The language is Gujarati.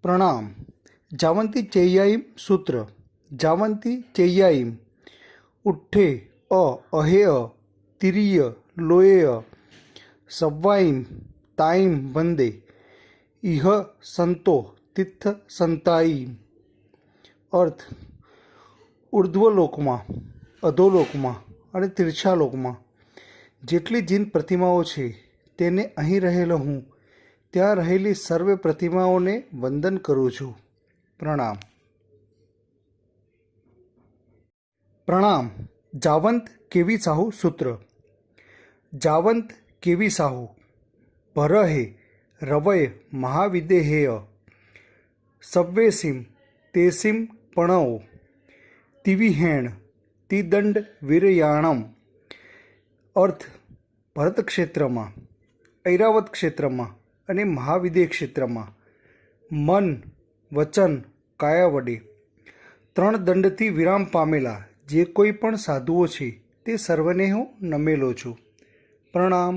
પ્રણામ. જાવંતી ચેય્યાયીમ સૂત્ર. જાવંતી ચેય્યાયીમ ઉઠ્ઠે અહેય તિરીય લોયેય સવ્વાઈમ તાઈમ વંદે ઇહ સંતો તિથ્થ સંતાઈમ. અર્થ: ઉર્ધ્વલોકમાં, અધોલોકમાં અને તીર્છાલોકમાં જેટલી જીન પ્રતિમાઓ છે તેને અહીં રહેલો હું ત્યાં રહેલી સર્વે પ્રતિમાઓને વંદન કરું છું. પ્રણામ. પ્રણામ. જાવંત કેવી સાહુ સૂત્ર. જાવંત કેવી સાહુ ભરહે રવય મહાવિદેહેય સવ્વેસીમ તેસીમ પણઓ તિવિહેણ તિદંડ વીરયાણમ. અર્થ: ભરત ક્ષેત્રમાં, ઐરાવત ક્ષેત્રમાં અને મહાવિદેહ ક્ષેત્રમાં મન, વચન, કાયા વડે 3 દંડથી વિરામ પામેલા જે કોઈ પણ સાધુઓ છે તે સર્વને હું નમેલો છું. પ્રણામ.